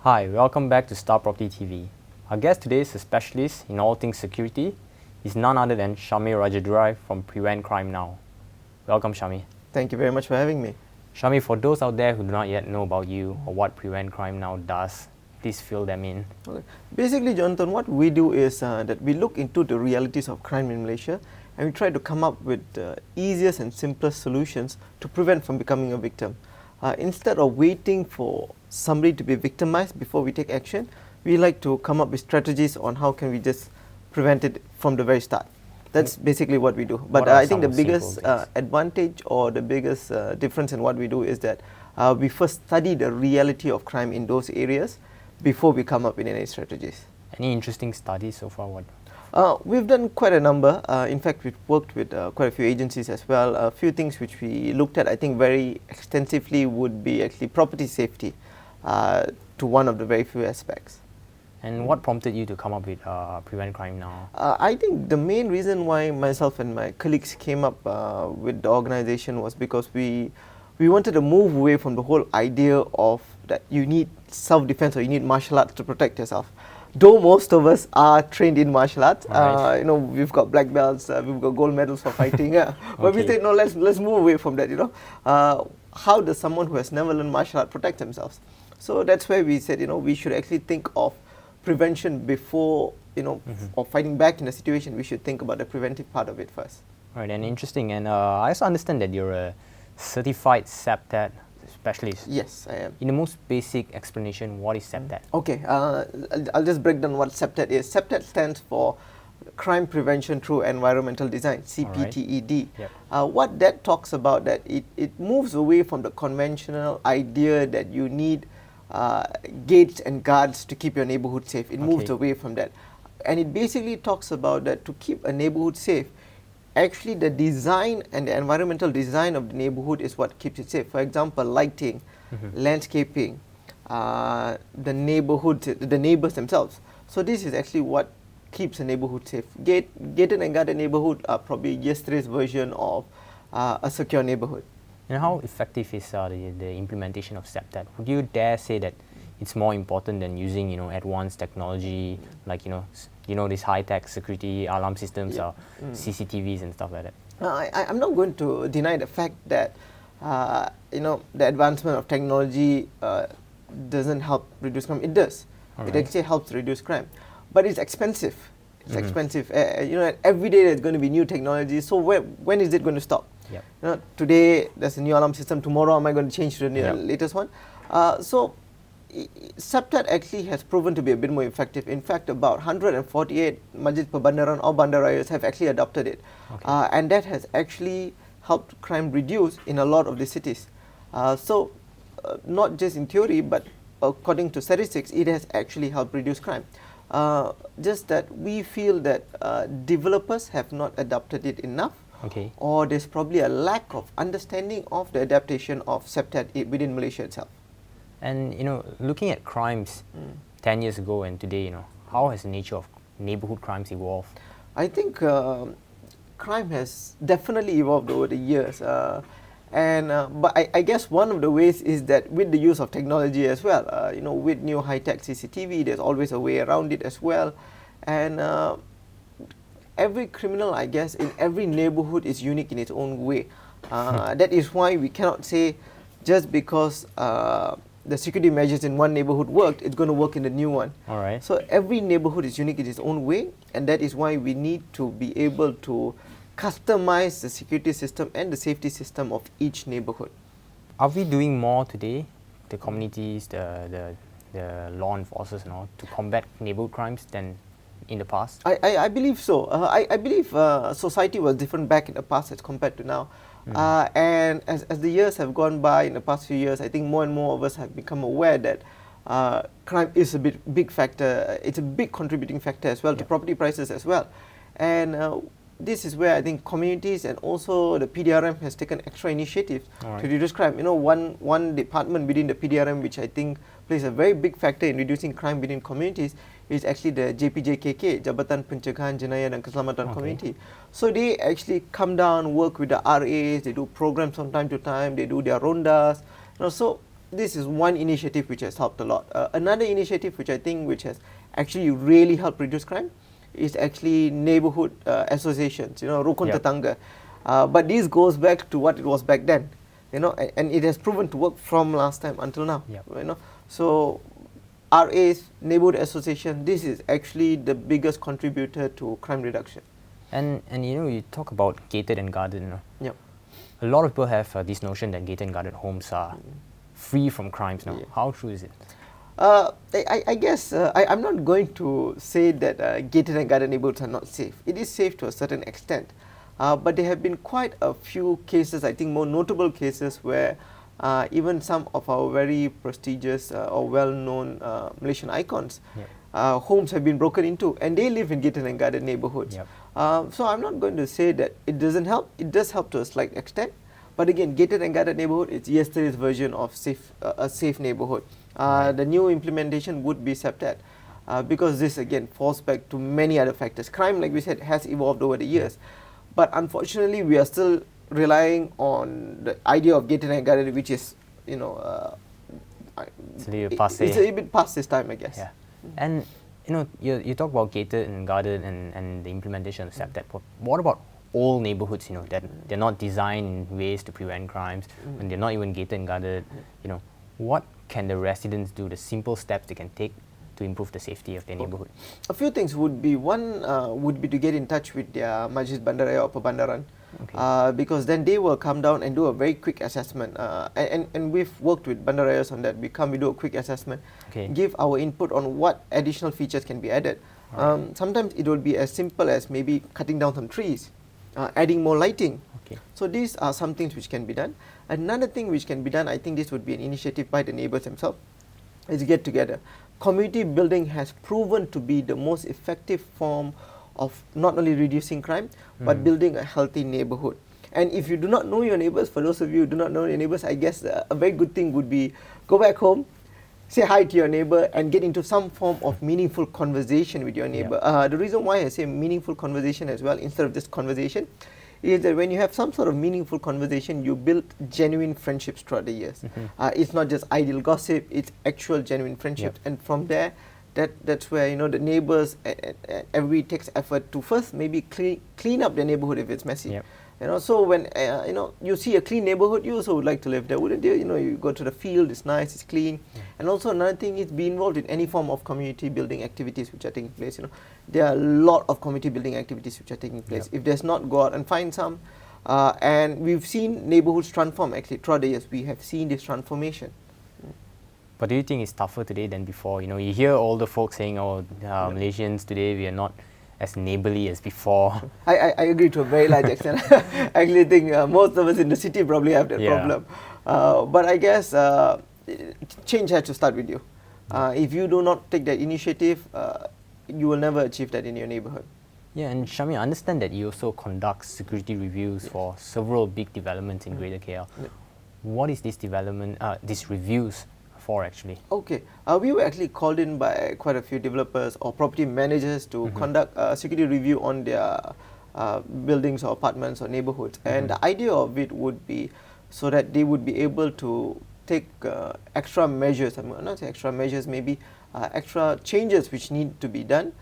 Hi, welcome back to StarPropertyTV. Our guest today is a specialist in all things security. He's none other than Shamir Rajadurai from Prevent Crime Now. Welcome, Shamir. Thank you very much for having me. Shamir, for those out there who do not yet know about you or what Prevent Crime Now does, please fill them in. Okay. Basically, Jonathan, what we do is that we look into the realities of crime in Malaysia and we try to come up with the easiest and simplest solutions to prevent from becoming a victim. Instead of waiting for somebody to be victimized before we take action, we like to come up with strategies on how can we just prevent it from the very start. That's basically what we do. But I think the biggest advantage or the biggest difference in what we do is that we first study the reality of crime in those areas before we come up with any strategies. Any interesting studies so far? We've done quite a number. In fact, we've worked with quite a few agencies as well. A few things which we looked at, I think, very extensively would be actually property safety to one of the very few aspects. And what prompted you to come up with Prevent Crime Now? I think the main reason why myself and my colleagues came up with the organization was because we wanted to move away from the whole idea of that you need self-defense or you need martial arts to protect yourself. Though most of us are trained in martial arts, right. We've got black belts, we've got gold medals for fighting. But we said, no, let's move away from that. How does someone who has never learned martial art protect themselves? So that's where we said, we should actually think of prevention before, or fighting back in a situation. We should think about the preventive part of it first. Right, and interesting. And I also understand that you're a certified CPTED specialist. Yes, I am. In the most basic explanation, what is CPTED? Okay, I'll just break down what CPTED is. CPTED stands for Crime Prevention Through Environmental Design, CPTED. Yep. What that talks about, that it moves away from the conventional idea that you need gates and guards to keep your neighborhood safe. It moves away from that. And it basically talks about that to keep a neighborhood safe, actually the design and the environmental design of the neighborhood is what keeps it safe. For example, lighting, landscaping, the neighborhood, the neighbors themselves. So this is actually what keeps a neighborhood safe. Gated and guarded neighborhood are probably yesterday's version of a secure neighborhood. And how effective is the implementation of CPTED? Would you dare say that it's more important than using advanced technology like these high-tech security alarm systems or CCTVs and stuff like that? I'm not going to deny the fact that the advancement of technology doesn't help reduce crime. It does. It actually helps reduce crime, but it's expensive. It's expensive. Every day there's going to be new technology. So when is it going to stop? Yep. Today there's a new alarm system. Tomorrow am I going to change to the latest one? So CPTED actually has proven to be a bit more effective. In fact, about 148 Majlis Perbandaran or bandarayas have actually adopted it. And that has actually helped crime reduce in a lot of the cities. So not just in theory, but according to statistics, it has actually helped reduce crime. Just that we feel that developers have not adopted it enough. Or there's probably a lack of understanding of the adaptation of CPTED within Malaysia itself. And looking at crimes 10 years ago and today, how has the nature of neighborhood crimes evolved? I think crime has definitely evolved over the years. But I guess one of the ways is that with the use of technology as well, with new high-tech CCTV, there's always a way around it as well. And every criminal, I guess, in every neighborhood is unique in its own way. That is why we cannot say just because the security measures in one neighborhood worked, it's going to work in the new one. So every neighborhood is unique in its own way, and that is why we need to be able to customize the security system and the safety system of each neighborhood. Are we doing more today, the communities, the law enforcers and all, to combat neighborhood crimes than in the past? I believe so. I believe society was different back in the past as compared to now. And as the years have gone by in the past few years, I think more and more of us have become aware that crime is a big factor. It's a big contributing factor as well to property prices as well. And this is where I think communities and also the PDRM has taken extra initiatives to reduce crime. One department within the PDRM which I think plays a very big factor in reducing crime within communities is actually the JPJKK, Jabatan Pencegahan Jenayah dan Keselamatan Community. So they actually come down, work with the RAs, they do programs from time to time, they do their rondas. So this is one initiative which has helped a lot. Another initiative which I think which has actually really helped reduce crime is actually neighbourhood associations, rukun tetangga. But this goes back to what it was back then, and it has proven to work from last time until now. So RAs, neighbourhood association, this is actually the biggest contributor to crime reduction. And you talk about gated and guarded. A lot of people have this notion that gated and guarded homes are free from crimes now. How true is it? I guess I'm not going to say that gated and guarded neighbourhoods are not safe. It is safe to a certain extent. But there have been quite a few cases, I think more notable cases, where even some of our very prestigious or well-known Malaysian icons, homes have been broken into, and they live in gated and guarded neighbourhoods. So I'm not going to say that it doesn't help. It does help to a slight extent. But again, gated and guarded neighbourhood is yesterday's version of a safe neighbourhood. The new implementation would be CPTED, because this again falls back to many other factors. Crime, like we said, has evolved over the years. But unfortunately, we are still relying on the idea of gated and guarded, which is, it's a bit past this time, I guess. And you talk about gated and guarded and the implementation of CPTED. What about old neighbourhoods? That they're not designed in ways to prevent crimes, and they're not even gated and guarded. What can the residents do? The simple steps they can take to improve the safety of their neighbourhood? A few things would be, one would be to get in touch with their Majlis Bandaraya or Perbandaran, because then they will come down and do a very quick assessment. And we've worked with Bandarayas on that. We do a quick assessment, give our input on what additional features can be added. Sometimes it will be as simple as maybe cutting down some trees, adding more lighting. So these are some things which can be done. Another thing which can be done, I think this would be an initiative by the neighbours themselves, is get together. Community building has proven to be the most effective form of not only reducing crime, but building a healthy neighbourhood. And if you do not know your neighbours, for those of you who do not know your neighbours, I guess a very good thing would be go back home, say hi to your neighbour, and get into some form of meaningful conversation with your neighbour. The reason why I say meaningful conversation as well, instead of just conversation, is that when you have some sort of meaningful conversation, you build genuine friendships throughout the years. It's not just idle gossip, it's actual genuine friendships. And from there, that's where the neighbours, everybody takes effort to first maybe clean up their neighbourhood if it's messy. So when you see a clean neighbourhood, you also would like to live there, wouldn't you? You go to the field, it's nice, it's clean. And also another thing is be involved in any form of community building activities which are taking place. There are a lot of community building activities which are taking place. If there's not, go out and find some. And we've seen neighbourhoods transform actually throughout the years. We have seen this transformation. But do you think it's tougher today than before? You hear all the folks saying, Malaysians today, we are not as neighbourly as before. I agree to a very large extent. I actually think most of us in the city probably have that problem. But I guess change has to start with you. If you do not take that initiative, you will never achieve that in your neighbourhood. And Shamir, I understand that you also conduct security reviews for several big developments in Greater KL. What is this development, these reviews for actually? We were actually called in by quite a few developers or property managers to conduct a security review on their buildings or apartments or neighbourhoods. And the idea of it would be so that they would be able to take extra measures, not extra measures, maybe extra changes which need to be done,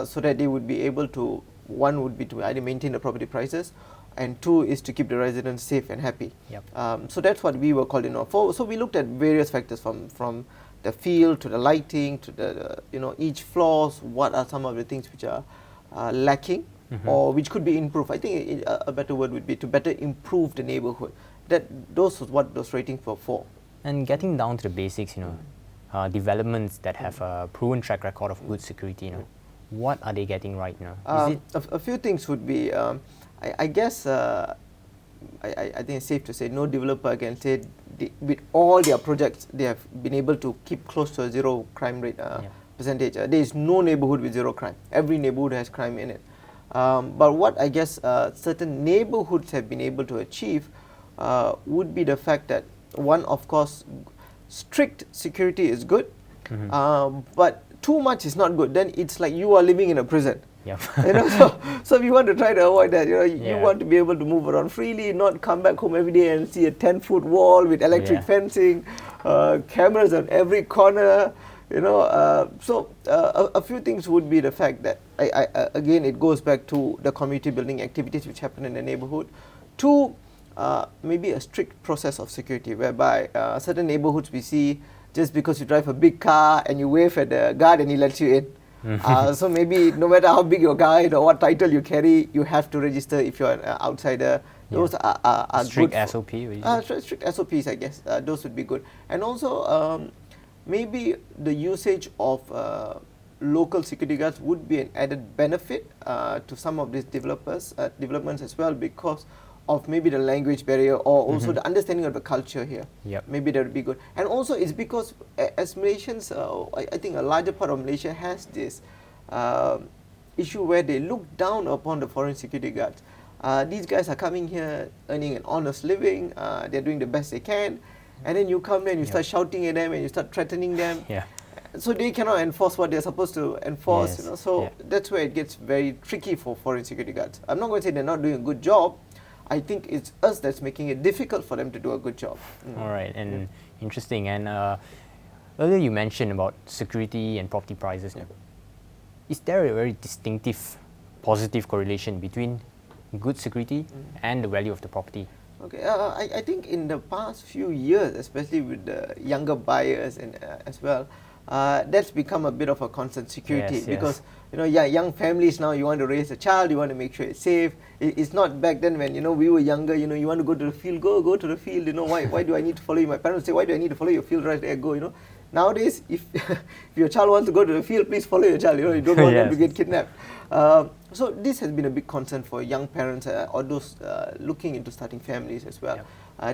so that they would be able to, one would be to either maintain the property prices, and two is to keep the residents safe and happy. So that's what we were called in for. So we looked at various factors from the field to the lighting to the each floors. What are some of the things which are lacking or which could be improved? I think a better word would be to better improve the neighbourhood. Those was what those ratings were for. And getting down to the basics, developments that have a proven track record of good security, what are they getting right now? A few things would be. I guess I think it's safe to say no developer can say with all their projects they have been able to keep close to a zero crime rate percentage. There is no neighbourhood with zero crime. Every neighbourhood has crime in it. But what I guess certain neighbourhoods have been able to achieve would be the fact that, one, of course, strict security is good, but too much is not good. Then it's like you are living in a prison. So we want to try to avoid that. You want to be able to move around freely, not come back home every day and see a 10-foot wall with electric fencing. cameras on every corner. A few things would be the fact that again it goes back to the community building activities which happen in the neighborhood. Two, maybe a strict process of security, whereby certain neighborhoods we see, just because you drive a big car and you wave at the guard and he lets you in. So maybe no matter how big your guide or what title you carry, you have to register if you're an outsider. Those are strict good SOP. strict SOPs, I guess. Those would be good. And also maybe the usage of local security guards would be an added benefit to some of these developments as well, because of maybe the language barrier or also the understanding of the culture here. Maybe that would be good. And also it's because as Malaysians, I think a larger part of Malaysia has this issue where they look down upon the foreign security guards. These guys are coming here earning an honest living, they're doing the best they can, and then you come there and you start shouting at them and you start threatening them. So they cannot enforce what they're supposed to enforce. That's where it gets very tricky for foreign security guards. I'm not going to say they're not doing a good job. I think it's us that's making it difficult for them to do a good job. All right, and interesting. And earlier you mentioned about security and property prices. Is there a very distinctive positive correlation between good security and the value of the property? Okay, I think in the past few years, especially with the younger buyers and as well, that's become a bit of a concern, security, because young families now, you want to raise a child, you want to make sure it's safe. It's not back then when we were younger. You want to go to the field, go to the field. Why do I need to follow you? My parents say, why do I need to follow your field? Right there, go. Nowadays, if your child wants to go to the field, please follow your child. You don't want them to get kidnapped. So this has been a big concern for young parents or those looking into starting families as well.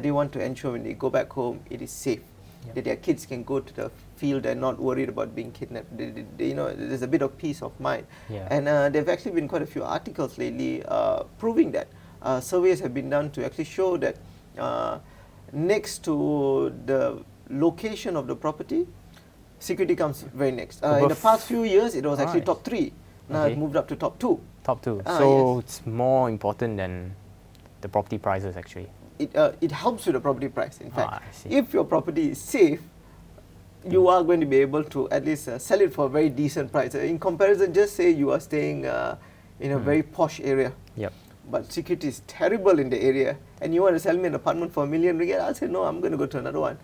They want to ensure when they go back home, it is safe, that their kids can go to the field and not worried about being kidnapped. There's a bit of peace of mind. And there have actually been quite a few articles lately proving that. Surveys have been done to actually show that next to the location of the property, security comes very next. In the past few years, it was actually top 3. Now it's moved up to top 2. Top 2. So it's more important than the property prices actually. It helps with the property price. In fact, if your property is safe, you are going to be able to at least sell it for a very decent price. In comparison, just say you are staying in a very posh area, but security is terrible in the area, and you want to sell me an apartment for ringgit 1 million, I'll say no, I'm going to go to another one.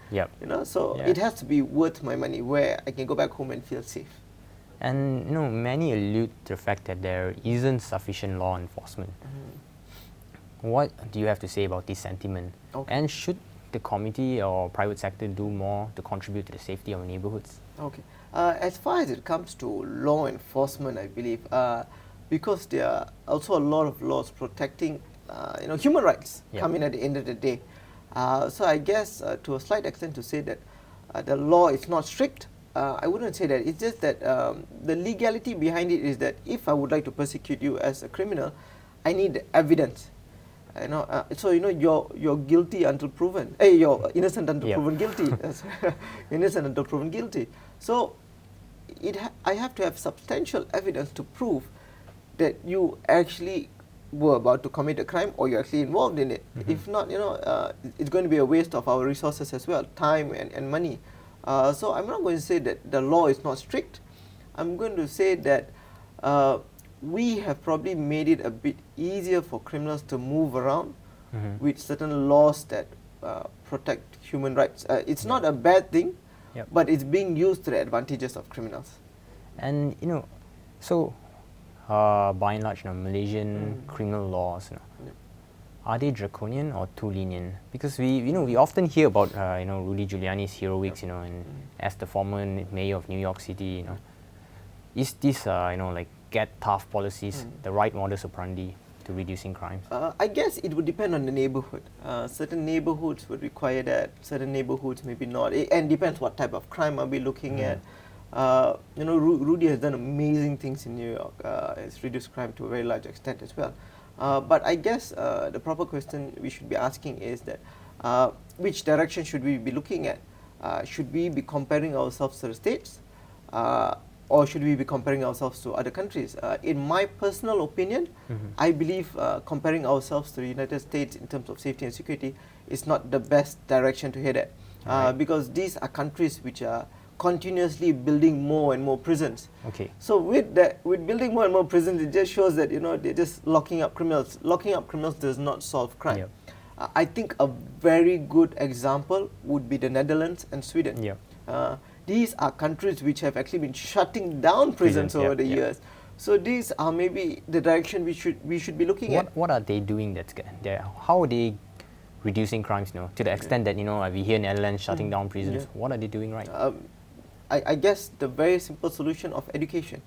So it has to be worth my money, where I can go back home and feel safe. And many allude to the fact that there isn't sufficient law enforcement. What do you have to say about this sentiment? And should the community or private sector do more to contribute to the safety of neighbourhoods? As far as it comes to law enforcement, I believe, because there are also a lot of laws protecting human rights coming at the end of the day. So I guess to a slight extent to say that the law is not strict, I wouldn't say that. It's just that the legality behind it is that if I would like to persecute you as a criminal, I need evidence. So you're guilty until proven. You're innocent until proven guilty. Innocent until proven guilty. So I have to have substantial evidence to prove that you actually were about to commit a crime or you're actually involved in it. If not, it's going to be a waste of our resources as well, time and money. So I'm not going to say that the law is not strict. I'm going to say that we have probably made it a bit easier for criminals to move around with certain laws that protect human rights. It's not a bad thing, but it's being used to the advantages of criminals. And so by and large, Malaysian criminal laws, are they draconian or too lenient? Because we often hear about Rudy Giuliani's heroics, and as the former mayor of New York City, is this like get tough policies the right modus operandi to reducing crimes? I guess it would depend on the neighborhood. Certain neighborhoods would require that, certain neighborhoods maybe not. And depends what type of crime are we looking at. Rudy has done amazing things in New York. It's reduced crime to a very large extent as well. But I guess the proper question we should be asking is that which direction should we be looking at? Should we be comparing ourselves to the states? Or should we be comparing ourselves to other countries? In my personal opinion, I believe comparing ourselves to the United States in terms of safety and security is not the best direction to head at. Right. because these are countries which are continuously building more and more prisons. Okay. So with that, with building more and more prisons, it just shows that they're just locking up criminals. Locking up criminals does not solve crime. Yep. I think a very good example would be the Netherlands and Sweden. Yep. These are countries which have actually been shutting down prisons over Yep, the yep. years. So these are maybe the direction we should be looking at. What are they doing that's good? How are they reducing crimes, to the extent that, we hear Netherlands shutting down prisons? Yeah. What are they doing right? I guess the very simple solution of education.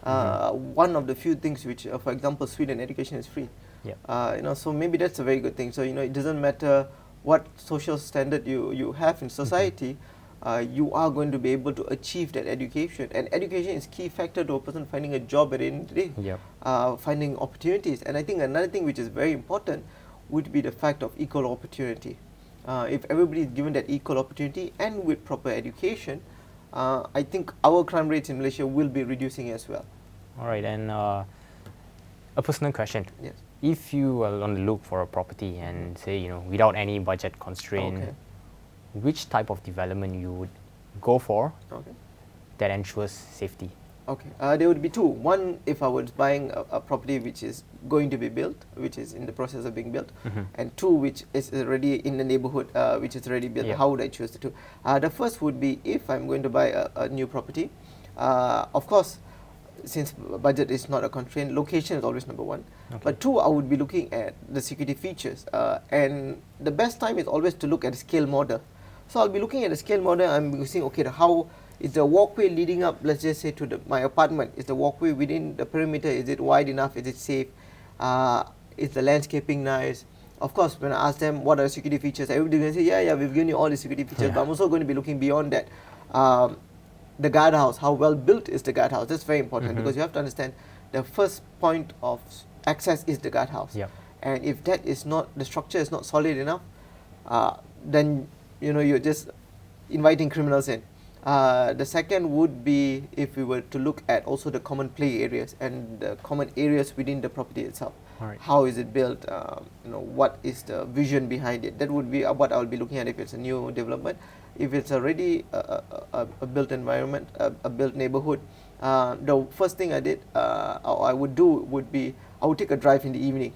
One of the few things which, for example, Sweden education is free. Yeah. So maybe that's a very good thing. So it doesn't matter what social standard you have in society, you are going to be able to achieve that education. And education is key factor to a person finding a job at the end of the day, Yep. finding opportunities. And I think another thing which is very important would be the fact of equal opportunity. If everybody is given that equal opportunity and with proper education, I think our crime rates in Malaysia will be reducing as well. All right, and a personal question. Yes. If you are on the look for a property and say, without any budget constraint, Okay. which type of development you would go for Okay. that ensures safety? Okay. There would be two. One, if I was buying a property which is going to be built, which is in the process of being built, and two, which is already in the neighbourhood, which is already built. Yeah. How would I choose the two? The first would be if I'm going to buy a new property. Of course, since budget is not a constraint, location is always number one. Okay. But two, I would be looking at the security features. And the best time is always to look at the scale model. So I'll be looking at the scale model. I'm seeing, okay, how is the walkway leading up, let's just say, to my apartment? Is the walkway within the perimeter? Is it wide enough? Is it safe? Is the landscaping nice? Of course, when I ask them what are the security features, everybody's going to say, yeah, we've given you all the security features. Yeah. But I'm also going to be looking beyond that. The guardhouse, how well built is the guardhouse? That's very important, because you have to understand the first point of access is the guardhouse. Yep. And if that is not, the structure is not solid enough, then you're just inviting criminals in. The second would be if we were to look at also the common play areas and the common areas within the property itself. All right. How is it built? What is the vision behind it? That would be what I'll be looking at if it's a new development. If it's already a built environment, a built neighborhood, the first thing I did, or I would do, would be I would take a drive in the evening,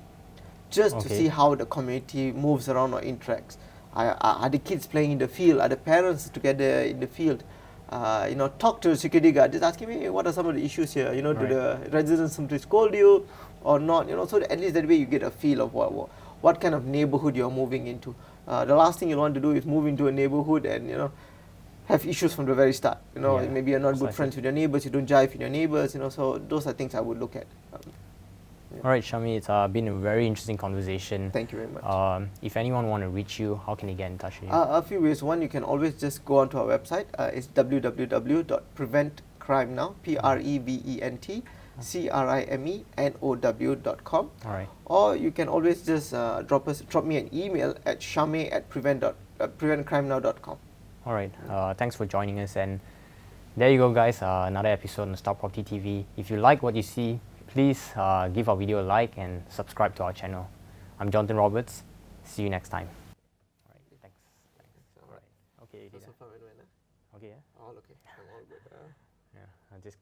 just to see how the community moves around or interacts. Are the kids playing in the field? Are the parents together in the field? Talk to the security guard, just asking me what are some of the issues here. Do the residents simply scold you or not? So that at least that way you get a feel of what kind of neighborhood you're moving into. The last thing you want to do is move into a neighborhood and have issues from the very start. Maybe you're not good friends with your neighbors, you don't jive with your neighbors. So those are things I would look at. All right, Shamir, it's been a very interesting conversation. Thank you very much. If anyone want to reach you, how can they get in touch with you? A few ways. One, you can always just go onto our website. It's www.preventcrimenow, PREVENTCRIMENOW.com. All right. Or you can always just drop me an email at shamir@preventcrimenow.com. All right. Thanks for joining us. And there you go, guys. Another episode on StarPropertyTV. If you like what you see, please give our video a like and subscribe to our channel. I'm Jonathan Roberts. See you next time. All right. Thanks. All right. Okay. Okay. Yeah. All okay. I'm all good. Yeah. I just.